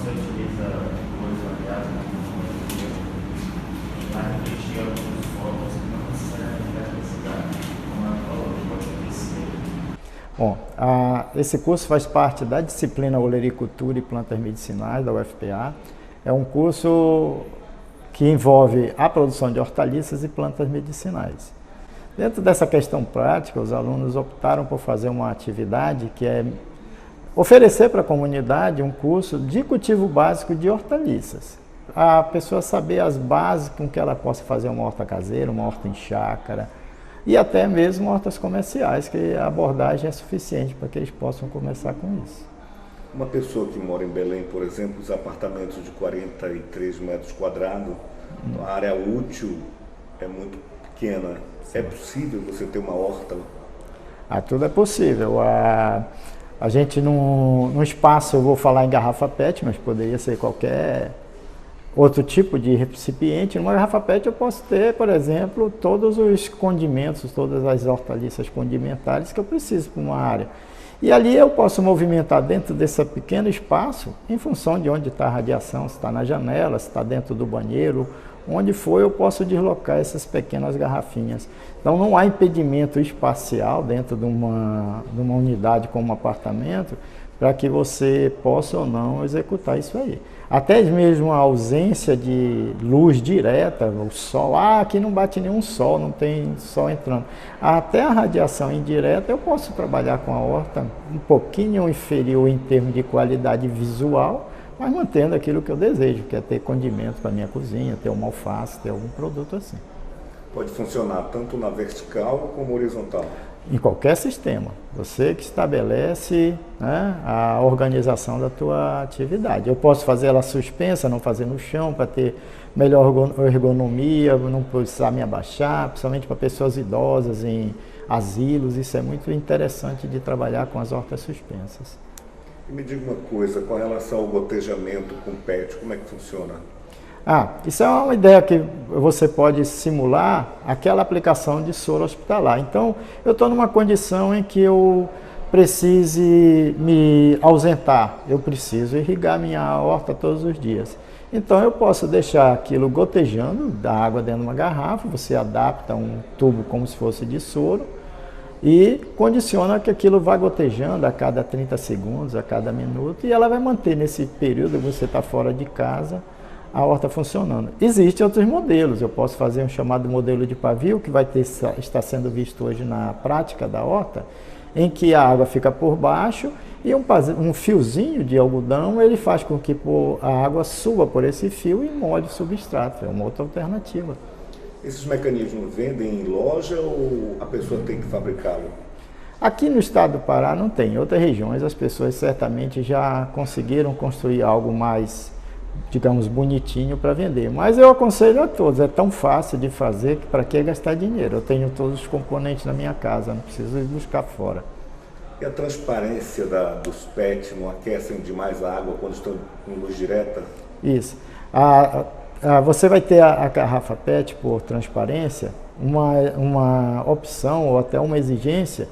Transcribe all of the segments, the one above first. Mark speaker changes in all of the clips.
Speaker 1: você utiliza dois aliados para repetir alguns focos que não necessariamente vai precisar, como a falou, pode acontecer.
Speaker 2: Bom, esse curso faz parte da disciplina Olericultura e Plantas Medicinais da UFPA. É um curso que envolve a produção de hortaliças e plantas medicinais. Dentro dessa questão prática, os alunos optaram por fazer uma atividade que é oferecer para a comunidade um curso de cultivo básico de hortaliças. A pessoa saber as bases com que ela possa fazer uma horta caseira, uma horta em chácara e até mesmo hortas comerciais, que a abordagem é suficiente para que eles possam começar com isso.
Speaker 3: Uma pessoa que mora em Belém, por exemplo, os apartamentos de 43 metros quadrados, a área útil é muito pequena. É possível você ter uma horta?
Speaker 2: Tudo é possível. A gente, num espaço, eu vou falar em garrafa PET, mas poderia ser qualquer outro tipo de recipiente. Numa garrafa PET eu posso ter, por exemplo, todos os condimentos, todas as hortaliças condimentares que eu preciso para uma área. E ali eu posso movimentar dentro desse pequeno espaço, em função de onde está a radiação, se está na janela, se está dentro do banheiro, onde for eu posso deslocar essas pequenas garrafinhas. Então não há impedimento espacial dentro de uma unidade como um apartamento para que você possa ou não executar isso aí. Até mesmo a ausência de luz direta, o sol, aqui não bate nenhum sol, não tem sol entrando. Até a radiação indireta eu posso trabalhar com a horta um pouquinho inferior em termos de qualidade visual, mas mantendo aquilo que eu desejo, que é ter condimento para minha cozinha, ter uma alface, ter algum produto assim.
Speaker 3: Pode funcionar tanto na vertical como horizontal?
Speaker 2: Em qualquer sistema. Você que estabelece, né, a organização da tua atividade. Eu posso fazer ela suspensa, não fazer no chão, para ter melhor ergonomia, não precisar me abaixar, principalmente para pessoas idosas em asilos. Isso é muito interessante de trabalhar com as hortas suspensas.
Speaker 3: E me diga uma coisa, com relação ao gotejamento com PET, como é que funciona?
Speaker 2: Isso é uma ideia que você pode simular aquela aplicação de soro hospitalar. Então, eu estou numa condição em que eu precise me ausentar, eu preciso irrigar minha horta todos os dias. Então, eu posso deixar aquilo gotejando da água dentro de uma garrafa, você adapta um tubo como se fosse de soro e condiciona que aquilo vá gotejando a cada 30 segundos, a cada minuto, e ela vai manter nesse período que você está fora de casa, a horta funcionando. Existem outros modelos, eu posso fazer um chamado modelo de pavio, que está sendo visto hoje na prática da horta, em que a água fica por baixo e um fiozinho de algodão, ele faz com que a água suba por esse fio e molhe o substrato, é uma outra alternativa.
Speaker 3: Esses mecanismos vendem em loja ou a pessoa tem que fabricá-lo?
Speaker 2: Aqui no estado do Pará não tem, em outras regiões as pessoas certamente já conseguiram construir algo mais, digamos, bonitinho para vender. Mas eu aconselho a todos, é tão fácil de fazer que para que gastar dinheiro? Eu tenho todos os componentes na minha casa, não preciso ir buscar fora.
Speaker 3: E a transparência dos PET não aquecem demais a água quando estão com luz direta?
Speaker 2: Isso. Você vai ter a garrafa PET por transparência, uma opção ou até uma exigência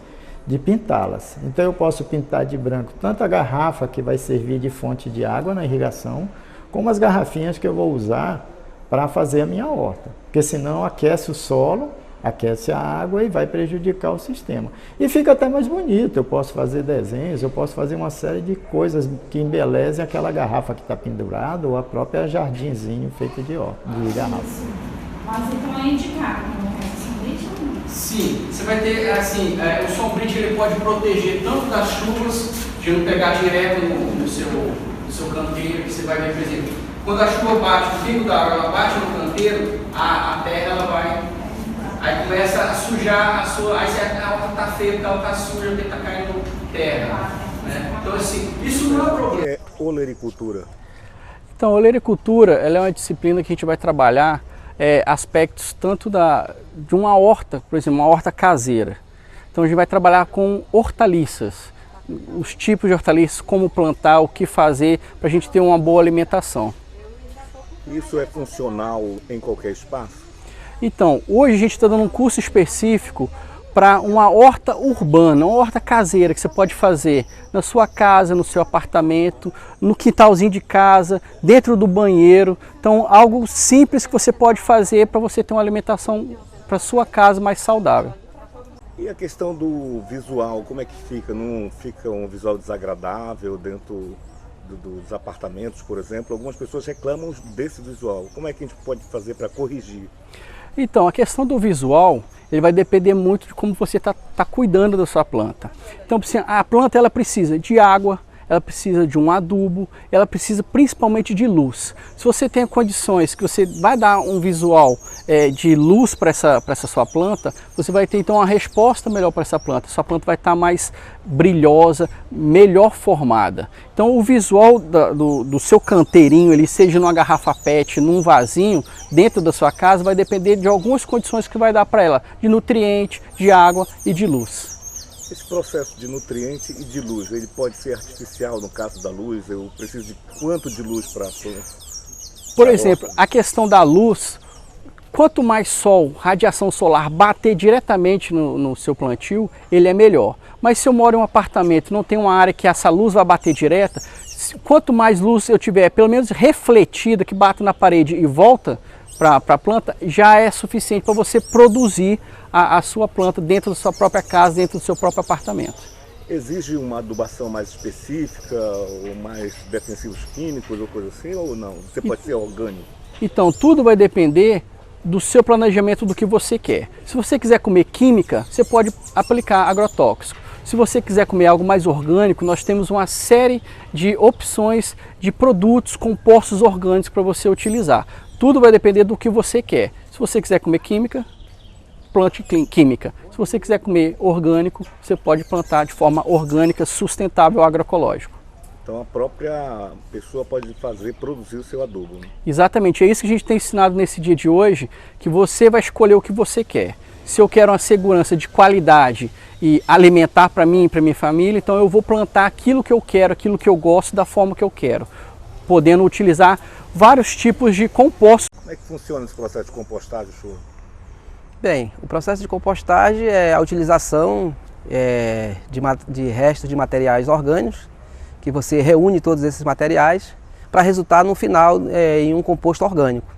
Speaker 2: de pintá-las. Então eu posso pintar de branco tanto a garrafa que vai servir de fonte de água na irrigação, como as garrafinhas que eu vou usar para fazer a minha horta, porque senão aquece o solo, aquece a água e vai prejudicar o sistema. E fica até mais bonito, eu posso fazer desenhos, eu posso fazer uma série de coisas que embelezem aquela garrafa que está pendurada ou a própria jardinzinho feito de garrafa.
Speaker 4: Mas então é indicado, não é sombrite ou não?
Speaker 5: Sim, você vai ter, assim, o sombrite ele pode proteger tanto das chuvas, de não pegar direto no seu canteiro, que você vai ver, por exemplo, quando a chuva bate, o fio da água ela bate no canteiro, a terra ela vai, aí começa a sujar aí a horta está feia, porque ela está suja, porque está caindo terra. Né? Então assim, isso não é um problema.
Speaker 3: É olericultura.
Speaker 5: Então, a olericultura ela é uma disciplina que a gente vai trabalhar aspectos tanto de uma horta, por exemplo, uma horta caseira. Então a gente vai trabalhar com hortaliças, os tipos de hortaliças, como plantar, o que fazer para a gente ter uma boa alimentação.
Speaker 3: Isso é funcional em qualquer espaço?
Speaker 5: Então, hoje a gente está dando um curso específico para uma horta urbana, uma horta caseira que você pode fazer na sua casa, no seu apartamento, no quintalzinho de casa, dentro do banheiro. Então, algo simples que você pode fazer para você ter uma alimentação para sua casa mais saudável.
Speaker 3: E a questão do visual, como é que fica? Não fica um visual desagradável dentro dos apartamentos, por exemplo? Algumas pessoas reclamam desse visual. Como é que a gente pode fazer para corrigir?
Speaker 5: Então, a questão do visual, ele vai depender muito de como você está cuidando da sua planta. Então, a planta ela precisa de água, ela precisa de um adubo, ela precisa principalmente de luz. Se você tem condições que você vai dar um visual de luz para essa sua planta, você vai ter então uma resposta melhor para essa planta. Sua planta vai estar mais brilhosa, melhor formada. Então o visual do seu canteirinho, ele seja numa garrafa PET, num vasinho, dentro da sua casa, vai depender de algumas condições que vai dar para ela, de nutriente, de água e de luz.
Speaker 3: Esse processo de nutriente e de luz, ele pode ser artificial no caso da luz? Eu preciso de quanto de luz para a planta?
Speaker 5: Por exemplo, a questão da luz, quanto mais sol, radiação solar bater diretamente no seu plantio, ele é melhor. Mas se eu moro em um apartamento, não tem uma área que essa luz vai bater direta, quanto mais luz eu tiver, pelo menos refletida, que bate na parede e volta para a planta, já é suficiente para você produzir a sua planta dentro da sua própria casa, dentro do seu próprio apartamento.
Speaker 3: Exige uma adubação mais específica, ou mais defensivos químicos, ou coisa assim, ou não? Você pode ser orgânico?
Speaker 5: Então, tudo vai depender do seu planejamento do que você quer. Se você quiser comer química, você pode aplicar agrotóxico. Se você quiser comer algo mais orgânico, nós temos uma série de opções de produtos compostos orgânicos para você utilizar. Tudo vai depender do que você quer. Se você quiser comer química, plante química. Se você quiser comer orgânico, você pode plantar de forma orgânica, sustentável, agroecológico.
Speaker 3: Então a própria pessoa pode produzir o seu adubo, né?
Speaker 5: Exatamente, é isso que a gente tem ensinado nesse dia de hoje, que você vai escolher o que você quer. Se eu quero uma segurança de qualidade e alimentar para mim e para minha família, então eu vou plantar aquilo que eu quero, aquilo que eu gosto, da forma que eu quero, podendo utilizar vários tipos de compostos.
Speaker 3: Como é que funciona esse processo de compostagem, Show?
Speaker 6: Bem, o processo de compostagem é a utilização de restos de materiais orgânicos, que você reúne todos esses materiais para resultar no final em um composto orgânico.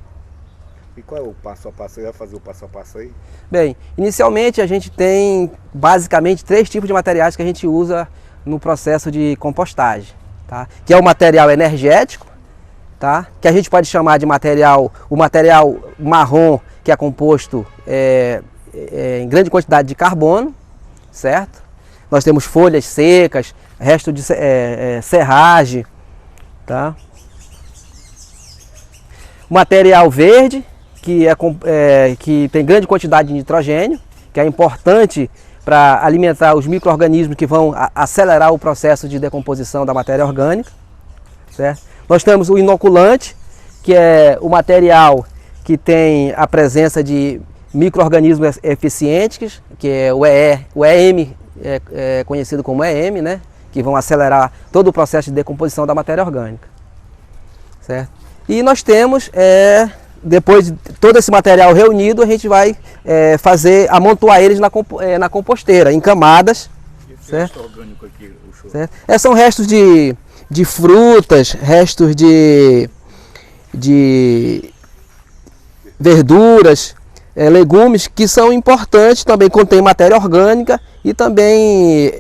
Speaker 3: E qual é o passo a passo? Você vai fazer o passo a passo aí?
Speaker 6: Bem, inicialmente a gente tem basicamente 3 tipos de materiais que a gente usa no processo de compostagem, tá? Que é o material energético, tá? Que a gente pode chamar de o material marrom, que é composto em grande quantidade de carbono, certo? Nós temos folhas secas, resto de serragem, tá? O material verde, que tem grande quantidade de nitrogênio, que é importante para alimentar os micro-organismos que vão acelerar o processo de decomposição da matéria orgânica, certo? Nós temos o inoculante, que é o material que tem a presença de micro-organismos eficientes, que é o EM, conhecido como EM, né? Que vão acelerar todo o processo de decomposição da matéria orgânica, certo? E nós temos, depois de todo esse material reunido, a gente vai amontoar eles na composteira, em camadas.
Speaker 3: Esse
Speaker 6: certo?
Speaker 3: resto orgânico aqui, o Show?
Speaker 6: Certo? São restos de frutas, restos de verduras, legumes, que são importantes, também contém matéria orgânica e também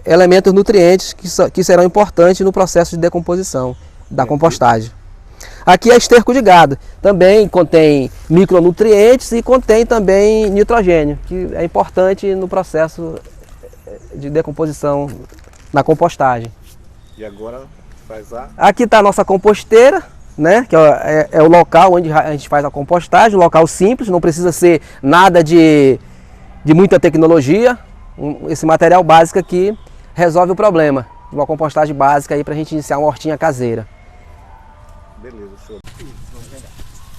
Speaker 6: elementos nutrientes que serão importantes no processo de decomposição da compostagem. Aqui é esterco de gado, também contém micronutrientes e contém também nitrogênio, que é importante no processo de decomposição na compostagem.
Speaker 3: E agora faz a...
Speaker 6: Aqui está a nossa composteira, né? Que é o local onde a gente faz a compostagem, um local simples, não precisa ser nada de muita tecnologia. Esse material básico aqui resolve o problema. Uma compostagem básica aí para a gente iniciar uma hortinha caseira.
Speaker 3: Beleza, Show.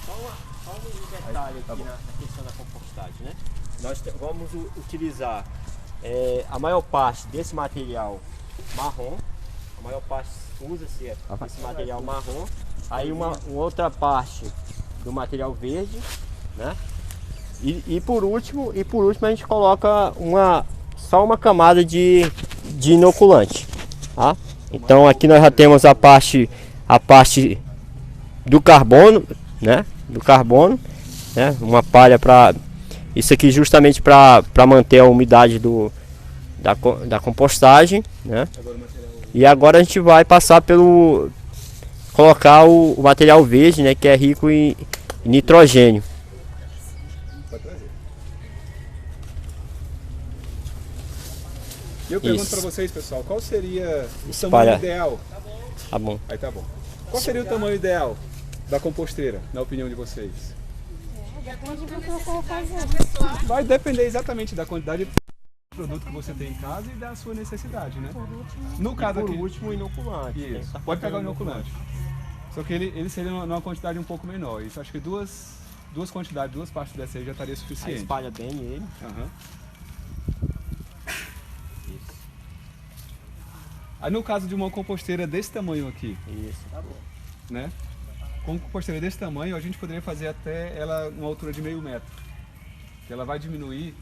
Speaker 7: Só um detalhe aqui na questão da compostagem, né? Nós vamos utilizar a maior parte desse material marrom, a maior parte usa-se esse material marrom, aí uma outra parte do material verde, né? E por último a gente coloca só uma camada de inoculante, tá? Então aqui nós já temos a parte do carbono, né? Uma palha para isso aqui justamente para manter a umidade da compostagem, né? E agora a gente vai passar colocar o material verde, né? Que é rico em nitrogênio.
Speaker 8: E eu pergunto
Speaker 7: Isso.
Speaker 8: para vocês, pessoal, qual seria o
Speaker 7: Espalha.
Speaker 8: tamanho ideal?
Speaker 7: Tá bom.
Speaker 8: Aí tá bom. Qual seria o tamanho ideal da composteira, na opinião de vocês?
Speaker 4: Depende do que você vai fazer.
Speaker 8: Vai depender exatamente da quantidade de produto que você tem em casa e da sua necessidade, né? No caso
Speaker 7: Por
Speaker 8: aqui,
Speaker 7: último, o inoculante.
Speaker 8: isso, pode pegar o inoculante. Só que ele seria numa quantidade um pouco menor. Isso acho que duas partes dessa aí já estaria
Speaker 7: Aí
Speaker 8: suficiente.
Speaker 7: espalha bem ele.
Speaker 8: Aham. Aí no caso de uma composteira desse tamanho aqui,
Speaker 7: Isso, tá bom.
Speaker 8: né? Com composteira desse tamanho, a gente poderia fazer até ela uma altura de meio metro. Que ela vai diminuir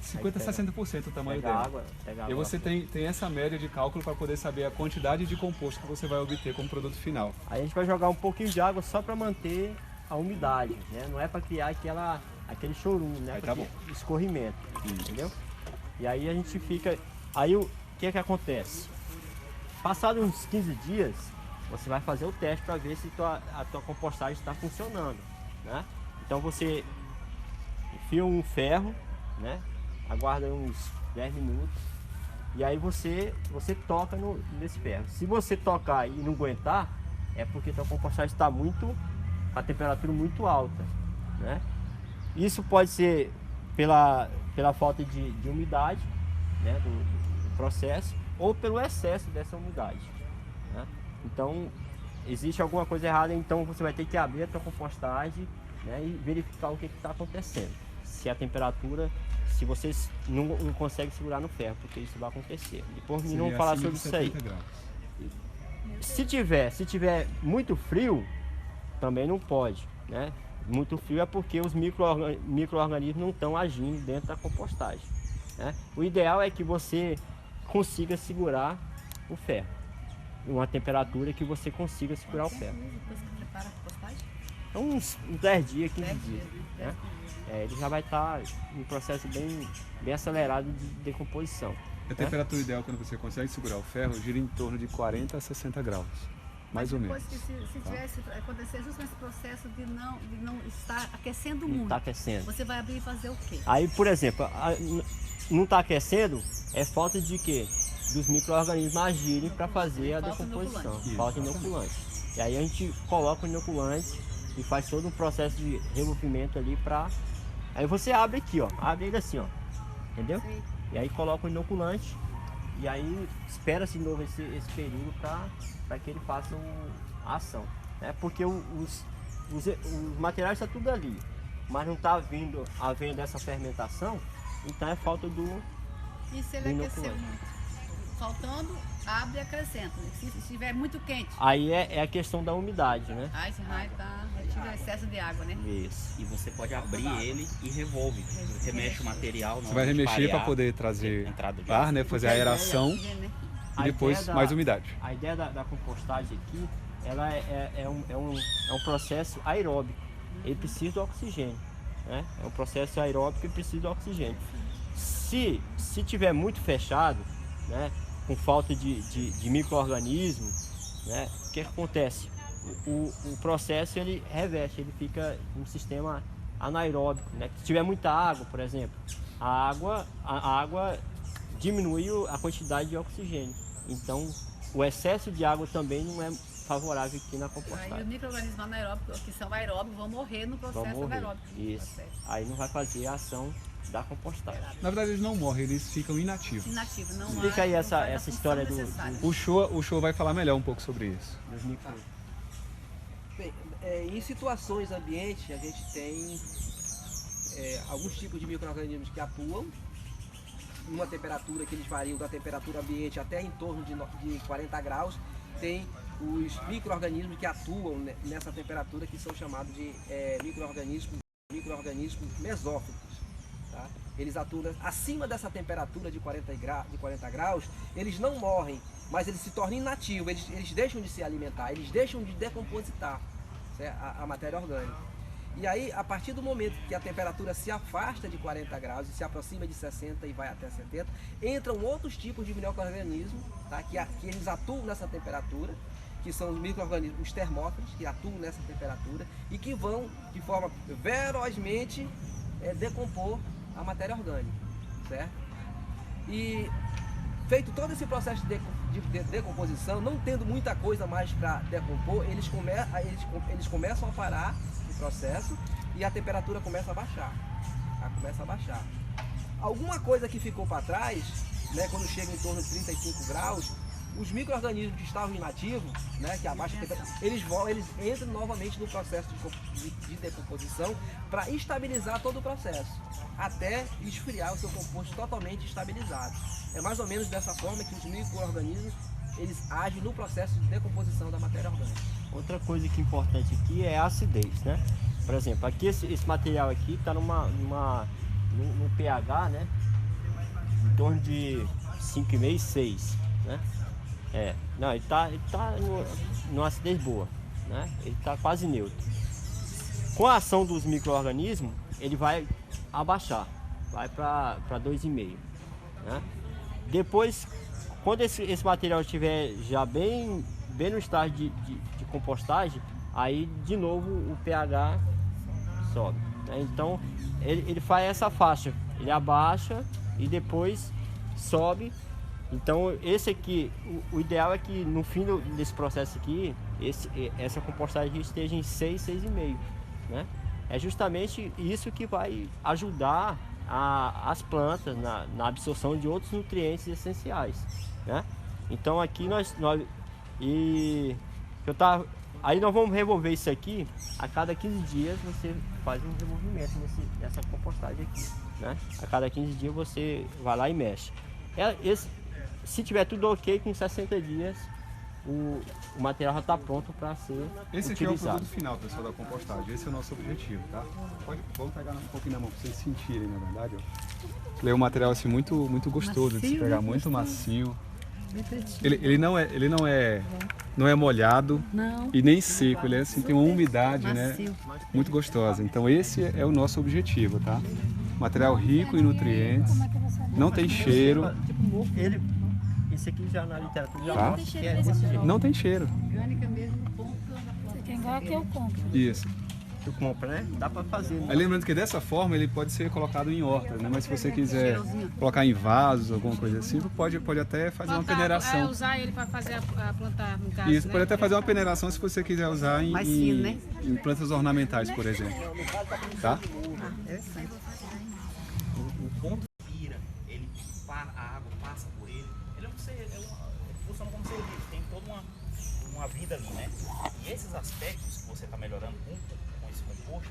Speaker 8: 50 a 60% o tamanho
Speaker 7: Pega
Speaker 8: dela.
Speaker 7: água, pega
Speaker 8: E
Speaker 7: água.
Speaker 8: você tem essa média de cálculo para poder saber a quantidade de composto que você vai obter como produto final.
Speaker 7: Aí a gente vai jogar um pouquinho de água só para manter a umidade, né? Não é para criar aquele chorume, né?
Speaker 8: Aí
Speaker 7: Pra
Speaker 8: tá bom.
Speaker 7: escorrimento, entendeu? E aí a gente fica... Aí o que acontece? Passado uns 15 dias, você vai fazer o teste para ver se a tua compostagem está funcionando, né? Então você enfia um ferro, né? Aguarda uns 10 minutos e aí você toca nesse ferro. Se você tocar e não aguentar, é porque tua compostagem está a temperatura muito alta, né? Isso pode ser pela falta de umidade, né? do processo, ou pelo excesso dessa umidade, né? Então existe alguma coisa errada, então você vai ter que abrir a tua compostagem, né? E verificar o que está acontecendo. Se a temperatura, se vocês não conseguem segurar no ferro, porque isso vai acontecer. Depois não vamos falar sobre isso aí. Se tiver muito frio, também não pode, né? Muito frio é porque os micro-organismos não estão agindo dentro da compostagem, né? O ideal é que você consiga segurar o ferro, uma temperatura que você consiga segurar o ferro.
Speaker 4: Depois que prepara a compostagem?
Speaker 7: Então uns 10 dias, 15 dias, né? Ele já vai estar em um processo bem acelerado de decomposição.
Speaker 8: A temperatura ideal quando você consegue segurar o ferro gira em torno de 40 a 60 graus, mais ou menos.
Speaker 9: Depois que se tivesse acontecer justo nesse processo de não estar aquecendo
Speaker 7: Não
Speaker 9: muito,
Speaker 7: está aquecendo.
Speaker 9: você vai abrir e fazer o quê?
Speaker 7: Aí, por exemplo, não está aquecendo, é falta de quê? Dos micro-organismos agirem para fazer a
Speaker 9: Falta
Speaker 7: decomposição.
Speaker 9: inoculante.
Speaker 7: Falta inoculante. E aí a gente coloca o inoculante e faz todo um processo de revolvimento ali para... Aí você abre aqui, ó. Abre ele assim, ó. Entendeu?
Speaker 9: Sei.
Speaker 7: E aí coloca o inoculante e aí espera-se de novo esse período para que ele faça a ação, né? Porque os materiais estão tudo ali, mas não está havendo essa fermentação, então é falta do
Speaker 9: E se ele aquecer
Speaker 7: inoculante.
Speaker 9: muito? Faltando, abre e acrescenta. Se estiver muito quente,
Speaker 7: Aí é a questão da umidade, né?
Speaker 9: aí você vai retira o excesso de água, né?
Speaker 7: Isso.
Speaker 10: E você pode abrir ele e revolve. Remexe o material.
Speaker 8: Você vai remexer para poder trazer
Speaker 10: entrada de
Speaker 8: ar, né? Fazer a aeração
Speaker 9: Né?
Speaker 8: e depois mais umidade.
Speaker 7: A ideia da compostagem aqui, ela é um processo aeróbico. Ele precisa do oxigênio, né? É um processo aeróbico e precisa do oxigênio. Se tiver muito fechado, né? Com falta de micro-organismo, né? O que acontece? O processo ele reveste, ele fica um sistema anaeróbico, né? Se tiver muita água, por exemplo, a água diminui a quantidade de oxigênio. Então, o excesso de água também não é favorável aqui na
Speaker 9: Aí
Speaker 7: compostagem.
Speaker 9: os micro-organismos anaeróbicos, que são aeróbicos, vão morrer no processo
Speaker 7: Vão morrer.
Speaker 9: anaeróbico.
Speaker 7: Isso. Aí não vai fazer a ação da compostagem.
Speaker 8: Na verdade eles não morrem, eles ficam inativos.
Speaker 9: Inativo, não
Speaker 7: Explica aí
Speaker 9: não
Speaker 7: essa
Speaker 9: faz a função
Speaker 7: história
Speaker 9: necessária.
Speaker 8: O show vai falar melhor um pouco sobre isso.
Speaker 7: Dos micro...
Speaker 6: Bem, em situações ambientes, a gente tem alguns tipos de micro-organismos que atuam numa temperatura que eles variam da temperatura ambiente até em torno de 40 graus. Tem os micro-organismos que atuam nessa temperatura, que são chamados de micro-organismos micro-organismos mesófilos. Tá? Eles atuam acima dessa temperatura de 40 graus, eles não morrem, mas eles se tornam inativos, eles deixam de se alimentar, eles deixam de decompositar, certo? A matéria orgânica. E aí, a partir do momento que a temperatura se afasta de 40 graus e se aproxima de 60 e vai até 70, entram outros tipos de micro-organismos, tá? que eles atuam nessa temperatura, que são os micro-organismos termófilos, que atuam nessa temperatura e que vão, de forma velozmente, decompor a matéria orgânica, certo? E feito todo esse processo de decomposição, não tendo muita coisa mais para decompor, eles começam a parar o processo e a temperatura começa a baixar. Começa a baixar. Alguma coisa que ficou para trás, né, quando chega em torno de 35 graus, os micro-organismos que estavam inativos, né, que abaixam a temperatura, eles entram novamente no processo de decomposição para estabilizar todo o processo, até esfriar o seu composto totalmente estabilizado. É mais ou menos dessa forma que os micro-organismos eles agem no processo de decomposição da matéria orgânica.
Speaker 7: Outra coisa que é importante aqui é a acidez, né? Por exemplo, aqui esse material aqui está no pH, né, em torno de 5,5 e 6, né? Não, ele tá numa acidez boa, né? Ele está quase neutro. Com a ação dos micro-organismos, ele vai abaixar, vai para 2,5, né? Depois, quando esse material estiver já bem no estágio de compostagem, aí de novo o pH sobe, né? Então ele faz essa faixa, ele abaixa e depois sobe. Então esse aqui, o ideal é que no fim desse processo aqui, essa compostagem esteja em 6, 6,5, né? É justamente isso que vai ajudar as plantas na absorção de outros nutrientes essenciais, né? Então aqui aí nós vamos revolver isso aqui, a cada 15 dias você faz um removimento nessa compostagem aqui, né? A cada 15 dias você vai lá e mexe. Se tiver tudo ok, com 60 dias o material já está pronto para ser
Speaker 8: Esse aqui
Speaker 7: utilizado.
Speaker 8: é o produto final, pessoal, da compostagem. Esse é o nosso objetivo, tá? Vamos pegar um pouquinho na mão para vocês sentirem, na verdade. Ó. Ele é um material assim, muito gostoso de se pegar, muito macio. Ele não é molhado e nem seco, ele é assim, tem uma umidade, né, muito gostosa. Então esse é o nosso objetivo, tá? Material rico em nutrientes, não tem cheiro.
Speaker 7: Esse aqui já na literatura já
Speaker 8: Tá?
Speaker 7: mostra que é desse jeito.
Speaker 8: Não tem cheiro.
Speaker 9: Você quer igual que eu compro.
Speaker 8: Isso.
Speaker 7: Tu compra, né? Dá para fazer. Né?
Speaker 8: Aí lembrando que dessa forma ele pode ser colocado em hortas, né? Mas se você quiser colocar em vasos, alguma coisa assim, pode até fazer uma peneiração.
Speaker 9: Usar ele para fazer a plantar no caso.
Speaker 8: Isso, pode até fazer uma peneiração se você quiser usar em plantas ornamentais, por exemplo. Tá?
Speaker 10: O ponto vira, a água passa por ele, funciona como ser vivo, tem toda uma vida ali, né? E esses aspectos que você está melhorando com esse composto,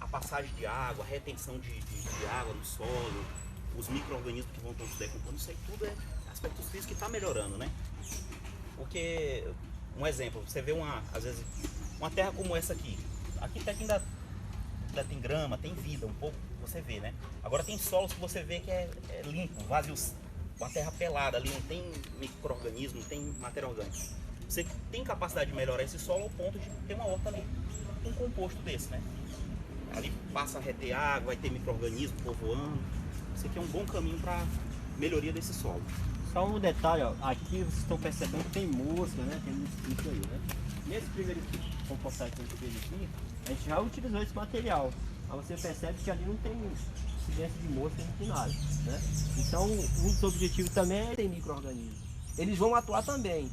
Speaker 10: a passagem de água, a retenção de água no solo, os micro-organismos que vão se decompondo, isso aí tudo é aspectos físicos que está melhorando, né? Porque, um exemplo, você vê às vezes, uma terra como essa aqui até que ainda tem grama, tem vida, um pouco, você vê, né? Agora tem solos que você vê que é limpo, vazios, uma terra pelada ali, não tem micro-organismo, não tem matéria orgânica. Você tem capacidade de melhorar esse solo ao ponto de ter uma horta ali, um composto desse, né? Ali passa a reter água, vai ter micro-organismo povoando. Isso aqui é um bom caminho para melhoria desse solo.
Speaker 7: Só um detalhe, ó, aqui vocês estão percebendo que tem mosca, né? Tem mosquito aí, né? Nesse primeiro compostagem que a gente fez aqui, a gente já utilizou esse material. Aí você percebe que ali não tem incidência de mosca, não tem nada, né? Então, um dos objetivos também é ter micro-organismos.
Speaker 6: Eles vão atuar também.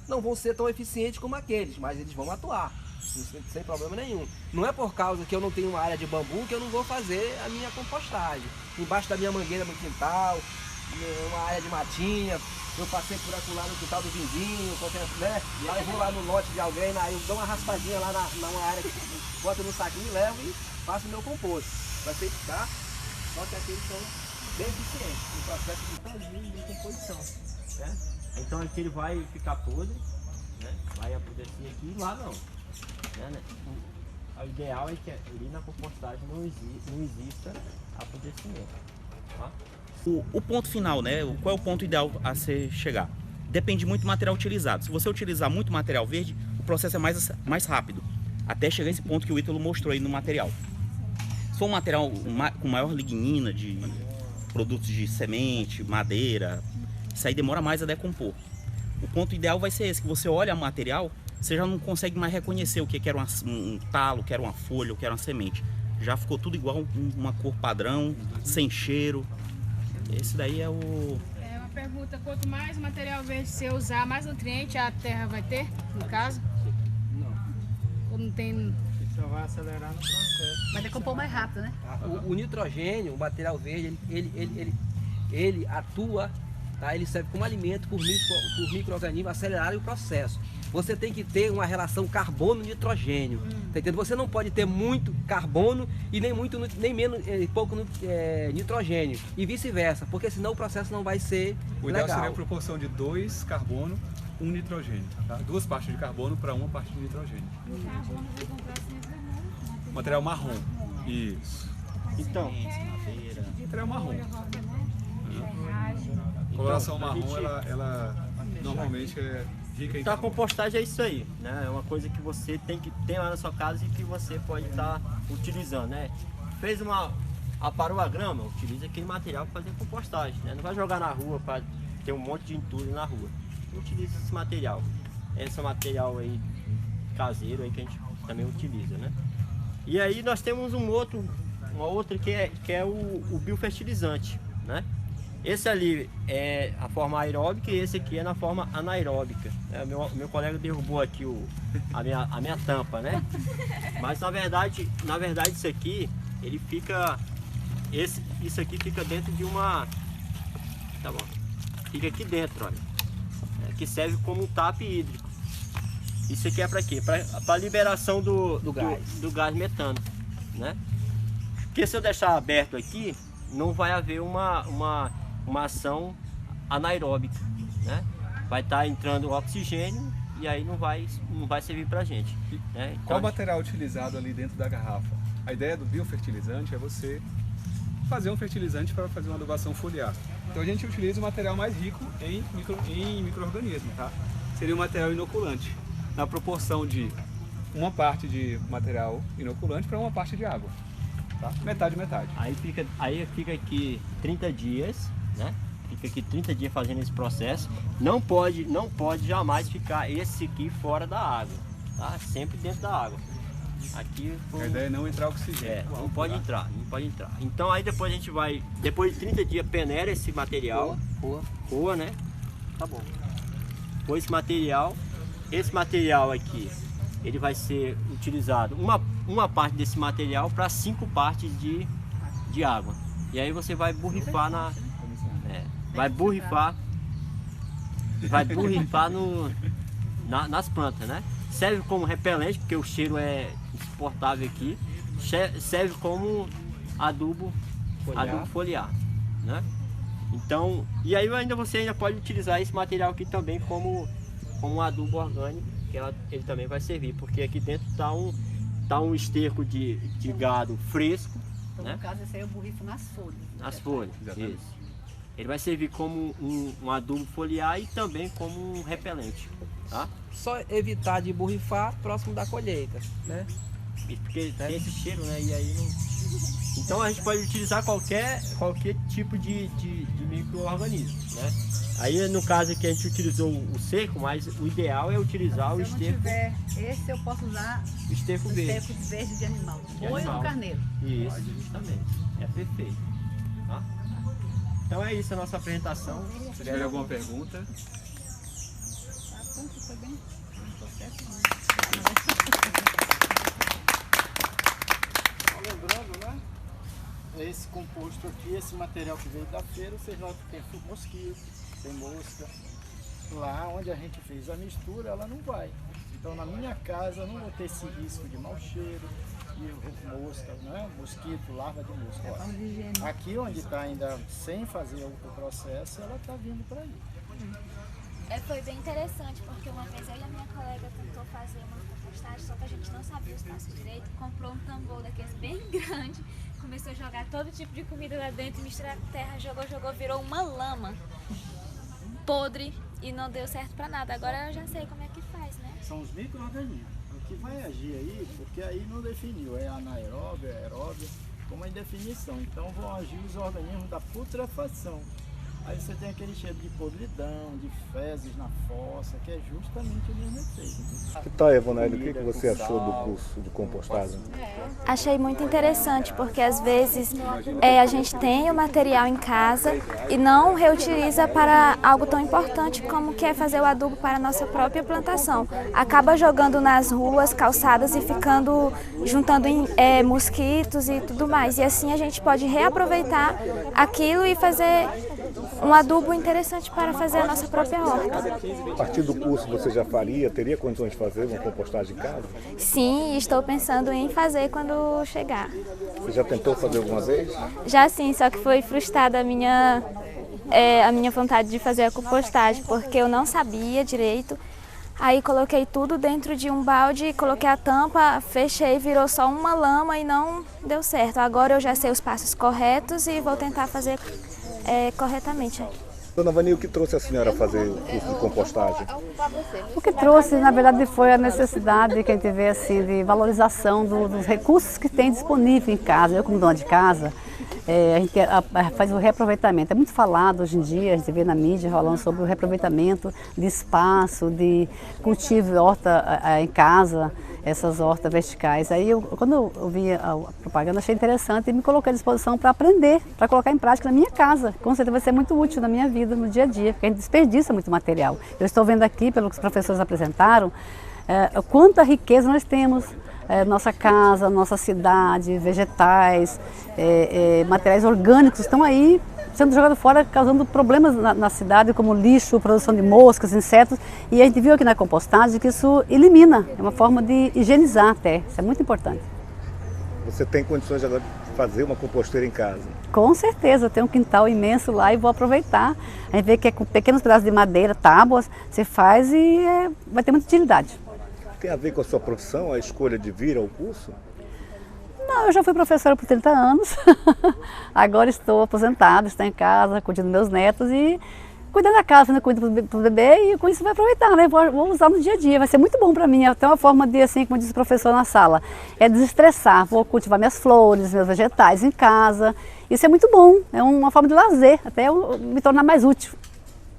Speaker 6: Não vão ser tão eficientes como aqueles, mas eles vão atuar, sem problema nenhum. Não é por causa que eu não tenho uma área de bambu que eu não vou fazer a minha compostagem. Embaixo da minha mangueira no quintal, uma área de matinha, eu passei por acolá no quintal do vizinho, né? Aí eu vou lá no lote de alguém, aí eu dou uma raspadinha lá numa área, boto no saquinho, levo e faço o meu composto. Vai ser, tá? Só que aqueles são bem eficientes no processo de todinho de decomposição, certo?
Speaker 7: Então aqui ele vai ficar podre, né? Vai apodrecer aqui e lá não. Né? o ideal é que ali na compostagem não exista apodrecimento. Tá?
Speaker 10: O ponto final, né? Qual é o ponto ideal a se chegar? Depende muito do material utilizado. Se você utilizar muito material verde, o processo é mais rápido, até chegar esse ponto que o Ítalo mostrou aí no material. Se for um material com maior lignina, de produtos de semente, madeira, isso aí demora mais a decompor. O ponto ideal vai ser esse, que você olha o material, você já não consegue mais reconhecer o que era um talo, o que era uma folha, o que era uma semente. Já ficou tudo igual, uma cor padrão, sem cheiro. Esse daí é o...
Speaker 11: É uma pergunta, quanto mais material verde você usar, mais nutriente a terra vai ter, no caso?
Speaker 6: Não.
Speaker 11: Ou não tem...
Speaker 2: Só vai acelerar no processo.
Speaker 9: Vai decompor mais rápido, né?
Speaker 6: O nitrogênio, o material verde, ele atua, tá? Ele serve como alimento por micro-organismos acelerarem o processo. Você tem que ter uma relação carbono-nitrogênio. Tá entendendo? Você não pode ter muito carbono e nem pouco nitrogênio. E vice-versa, porque senão o processo não vai ser
Speaker 8: O ideal
Speaker 6: legal.
Speaker 8: seria a proporção de 2 carbono, 1 nitrogênio. Tá? 2 partes de carbono para 1 parte de nitrogênio.
Speaker 4: O carbono vai comprar sempre
Speaker 8: Material marrom. Isso.
Speaker 7: Então,
Speaker 8: Material marrom. A coloração marrom, ela normalmente é rica em
Speaker 7: então a
Speaker 8: carbono.
Speaker 7: compostagem é isso aí, né? É uma coisa que você tem lá na sua casa e que você pode estar utilizando, né? Fez aparou a grama, utiliza aquele material para fazer compostagem, né? Não vai jogar na rua para ter um monte de entulho na rua. Utiliza esse material. Esse é material aí caseiro aí que a gente também utiliza, né? E aí nós temos uma outra que é o biofertilizante, né? Esse ali é a forma aeróbica e esse aqui é na forma anaeróbica. Meu colega derrubou aqui a minha tampa, né? Mas na verdade isso aqui, ele fica... Isso aqui fica dentro de uma... Tá bom. Fica aqui dentro, olha. Que serve como um tape hídrico. Isso aqui é para quê? Para liberação do gás metano, né? Porque se eu deixar aberto aqui, não vai haver uma ação anaeróbica, né? Vai estar entrando oxigênio e aí não vai servir para a gente, né? Então,
Speaker 8: Qual o material utilizado ali dentro da garrafa? A ideia do biofertilizante é você fazer um fertilizante para fazer uma adubação foliar. Então a gente utiliza o material mais rico em micro-organismos, tá? Seria um material inoculante, na proporção de 1 parte de material inoculante para 1 parte de água. Tá? Metade.
Speaker 7: Aí fica aqui 30 dias, né? Fica aqui 30 dias fazendo esse processo. Não pode jamais ficar esse aqui fora da água, tá? Sempre dentro da água. Aqui
Speaker 8: A ideia é não entrar oxigênio.
Speaker 7: não pode entrar. Então aí depois a gente vai, depois de 30 dias, peneira esse material. Coa, né? Tá bom. Com esse material aqui, ele vai ser utilizado uma parte desse material para 5 partes de água. E aí você vai borrifar nas plantas, né? Serve como repelente, porque o cheiro é insuportável aqui. Serve como adubo foliar, né? Então, e aí você ainda pode utilizar esse material aqui também como um adubo orgânico, que ele também vai servir, porque aqui dentro tá um esterco de gado fresco,
Speaker 9: Então,
Speaker 7: né?
Speaker 9: no caso, esse aí eu borrifo nas folhas.
Speaker 7: Nas folhas, isso. Ele vai servir como um adubo foliar e também como um repelente, tá?
Speaker 6: Só evitar de borrifar próximo da colheita, né?
Speaker 7: Porque tem esse cheiro, né? E aí não... Então a gente pode utilizar qualquer tipo de micro-organismo, né? Aí no caso aqui a gente utilizou o seco, mas o ideal é utilizar o esterco.
Speaker 9: Se eu não tiver esse, eu posso usar
Speaker 7: o esterco verde.
Speaker 9: Esterco verde de animal. Boi ou carneiro.
Speaker 7: Isso, justamente. É perfeito. Tá? Então é isso a nossa apresentação.
Speaker 8: Se tiver alguma pergunta?
Speaker 9: Foi bem processo.
Speaker 2: Lembrando, né? Esse composto aqui, esse material que veio da feira, vocês notam que tem mosquito, tem mosca. Lá onde a gente fez a mistura, ela não vai. Então na minha casa eu não vou ter esse risco de mau cheiro, de mosca, né? Mosquito, larva de mosca. Ó, aqui onde está ainda sem fazer o processo, ela está vindo para aí.
Speaker 12: Foi bem interessante, porque uma vez eu e a minha colega tentou fazer uma compostagem, só que a gente não sabia os passos direito, comprou um tambor daqueles bem grande, começou a jogar todo tipo de comida lá dentro, misturar terra, jogou, virou uma lama podre e não deu certo pra nada. Agora eu já sei como é que faz, né?
Speaker 2: São os micro-organismos. O que vai agir aí, porque aí não definiu, é anaeróbio, aeróbio, como a indefinição. Então vão agir os organismos da putrefação. Aí você tem aquele cheiro de podridão, de fezes na fossa, que é justamente o mesmo efeito.
Speaker 3: Que tal, Evanélio, o que você achou do curso de compostagem?
Speaker 12: Achei muito interessante, porque às vezes a gente tem o material em casa e não reutiliza para algo tão importante como que é fazer o adubo para a nossa própria plantação. Acaba jogando nas ruas, calçadas e juntando mosquitos e tudo mais. E assim a gente pode reaproveitar aquilo e fazer um adubo interessante para fazer a nossa própria horta.
Speaker 3: A partir do curso você já teria condições de fazer uma compostagem em casa?
Speaker 12: Sim, estou pensando em fazer quando chegar.
Speaker 3: Você já tentou fazer alguma vez?
Speaker 12: Já sim, só que foi frustrada a minha vontade de fazer a compostagem, porque eu não sabia direito. Aí coloquei tudo dentro de um balde, coloquei a tampa, fechei, virou só uma lama e não deu certo. Agora eu já sei os passos corretos e vou tentar fazer corretamente.
Speaker 3: Dona Vani, o que trouxe a senhora a fazer o curso de compostagem?
Speaker 9: O que trouxe, na verdade, foi a necessidade que a gente vê assim, de valorização dos recursos que tem disponível em casa. Eu, como dona de casa, a gente faz o reaproveitamento. É muito falado hoje em dia, a gente vê na mídia falando sobre o reaproveitamento de espaço, de cultivo de horta em casa, essas hortas verticais. Aí, quando eu vi a propaganda, achei interessante e me coloquei à disposição para aprender, para colocar em prática na minha casa. Com certeza vai ser muito útil na minha vida, no dia a dia, porque a gente desperdiça muito material. Eu estou vendo aqui, pelo que os professores apresentaram, quanta riqueza nós temos. Nossa casa, nossa cidade, vegetais, materiais orgânicos estão aí sendo jogados fora, causando problemas na cidade, como lixo, produção de moscas, insetos. E a gente viu aqui na compostagem que isso elimina, é uma forma de higienizar até, isso é muito importante.
Speaker 3: Você tem condições agora de fazer uma composteira em casa?
Speaker 9: Com certeza, eu tenho um quintal imenso lá e vou aproveitar. A gente vê que com pequenos pedaços de madeira, tábuas, você faz e vai ter muita utilidade.
Speaker 3: Tem a ver com a sua profissão, a escolha de vir ao curso?
Speaker 9: Não, eu já fui professora por 30 anos, agora estou aposentada, estou em casa, cuidando dos meus netos e cuidando da casa, né? Cuido do bebê e com isso vai aproveitar, né? Vou usar no dia a dia, vai ser muito bom para mim, é até uma forma de, assim, como disse o professor na sala, é desestressar, vou cultivar minhas flores, meus vegetais em casa, isso é muito bom, é uma forma de lazer, até me tornar mais útil.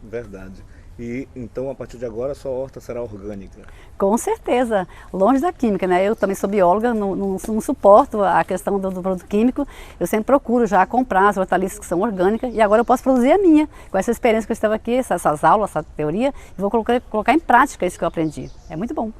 Speaker 3: Verdade. E então, a partir de agora, a sua horta será orgânica?
Speaker 9: Com certeza, longe da química, né? Eu também sou bióloga, não suporto a questão do produto químico. Eu sempre procuro já comprar as hortaliças que são orgânicas e agora eu posso produzir a minha. Com essa experiência que eu estava aqui, essas aulas, essa teoria, eu vou colocar em prática isso que eu aprendi. É muito bom.